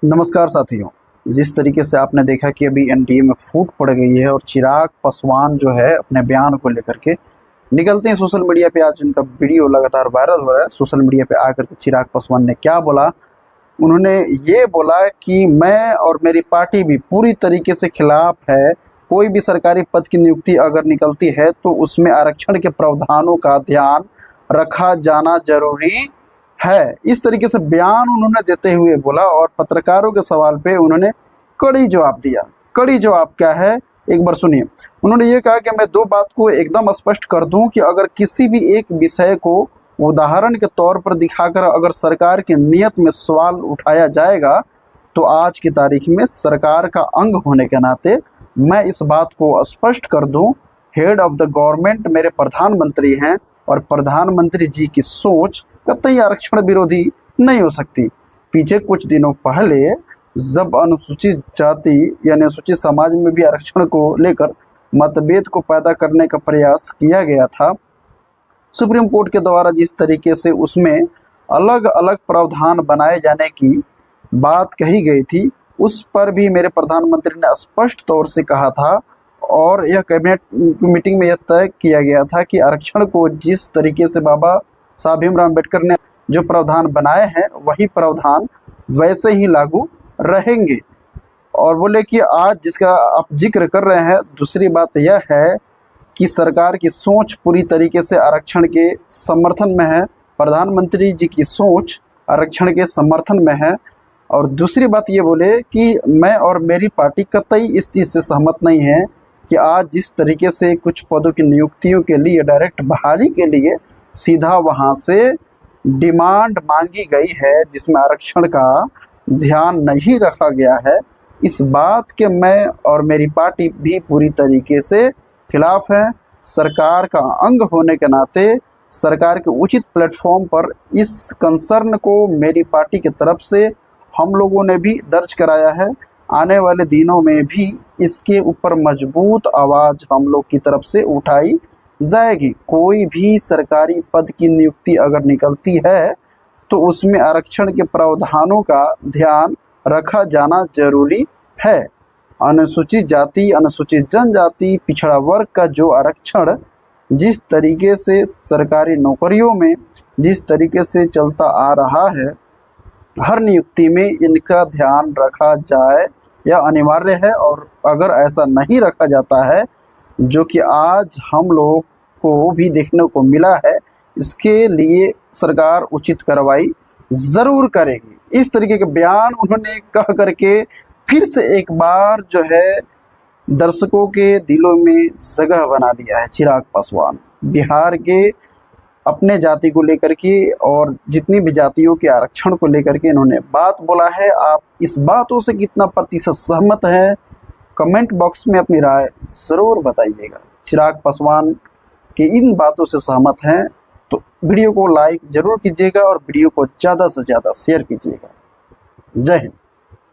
नमस्कार साथियों। जिस तरीके से आपने देखा कि अभी एनडीए में फूट पड़ गई है और चिराग पासवान जो है अपने बयान को लेकर के निकलते हैं सोशल मीडिया पे। आज इनका वीडियो लगातार वायरल हो रहा है सोशल मीडिया पे आकर के। चिराग पासवान ने क्या बोला? उन्होंने ये बोला कि मैं और मेरी पार्टी भी पूरी तरीके से खिलाफ है। कोई भी सरकारी पद की नियुक्ति अगर निकलती है तो उसमें आरक्षण के प्रावधानों का ध्यान रखा जाना जरूरी है। इस तरीके से बयान उन्होंने देते हुए बोला और पत्रकारों के सवाल पे उन्होंने कड़ी जवाब दिया। कड़ी जवाब क्या है, एक बार सुनिए। उन्होंने ये कहा कि मैं दो बात को एकदम स्पष्ट कर दूं कि अगर किसी भी एक विषय को उदाहरण के तौर पर दिखाकर अगर सरकार की नीयत में सवाल उठाया जाएगा तो आज की तारीख में सरकार का अंग होने के नाते मैं इस बात को स्पष्ट कर दूं, हेड ऑफ द गवर्नमेंट मेरे प्रधानमंत्री हैं और प्रधानमंत्री जी की सोच कतई आरक्षण विरोधी नहीं हो सकती। पीछे कुछ दिनों पहले जब अनुसूचित जाति यानी अनुसूचित समाज में भी आरक्षण को लेकर मतभेद को पैदा करने का प्रयास किया गया था, सुप्रीम कोर्ट के द्वारा जिस तरीके से उसमें अलग अलग प्रावधान बनाए जाने की बात कही गई थी, उस पर भी मेरे प्रधानमंत्री ने स्पष्ट तौर से कहा था और यह कैबिनेट मीटिंग में यह तय किया गया था कि आरक्षण को जिस तरीके से बाबा साहब भीमराव अम्बेडकर ने जो प्रावधान बनाए हैं वही प्रावधान वैसे ही लागू रहेंगे। और बोले कि आज जिसका आप जिक्र कर रहे हैं, दूसरी बात यह है कि सरकार की सोच पूरी तरीके से आरक्षण के समर्थन में है, प्रधानमंत्री जी की सोच आरक्षण के समर्थन में है। और दूसरी बात ये बोले कि मैं और मेरी पार्टी कतई इस चीज़ से सहमत नहीं है कि आज जिस तरीके से कुछ पदों की नियुक्तियों के लिए डायरेक्ट बहाली के लिए सीधा वहाँ से डिमांड मांगी गई है जिसमें आरक्षण का ध्यान नहीं रखा गया है, इस बात के मैं और मेरी पार्टी भी पूरी तरीके से खिलाफ है। सरकार का अंग होने के नाते सरकार के उचित प्लेटफॉर्म पर इस कंसर्न को मेरी पार्टी की तरफ से हम लोगों ने भी दर्ज कराया है। आने वाले दिनों में भी इसके ऊपर मजबूत आवाज़ हम लोग की तरफ से उठाई जाएगी। कोई भी सरकारी पद की नियुक्ति अगर निकलती है तो उसमें आरक्षण के प्रावधानों का ध्यान रखा जाना जरूरी है। अनुसूचित जाति, अनुसूचित जनजाति, पिछड़ा वर्ग का जो आरक्षण जिस तरीके से सरकारी नौकरियों में जिस तरीके से चलता आ रहा है, हर नियुक्ति में इनका ध्यान रखा जाए यह अनिवार्य है। और अगर ऐसा नहीं रखा जाता है, जो कि आज हम लोग को भी देखने को मिला है, इसके लिए सरकार उचित कार्रवाई ज़रूर करेगी। इस तरीके के बयान उन्होंने कह करके फिर से एक बार जो है दर्शकों के दिलों में जगह बना लिया है चिराग पासवान। बिहार के अपने जाति को लेकर के और जितनी भी जातियों के आरक्षण को लेकर के इन्होंने बात बोला है। आप इस बातों से कितना प्रतिशत सहमत है, कमेंट बॉक्स में अपनी राय ज़रूर बताइएगा। चिराग पासवान कि इन बातों से सहमत हैं तो वीडियो को लाइक जरूर कीजिएगा और वीडियो को ज़्यादा से ज़्यादा शेयर कीजिएगा। जय हिंद।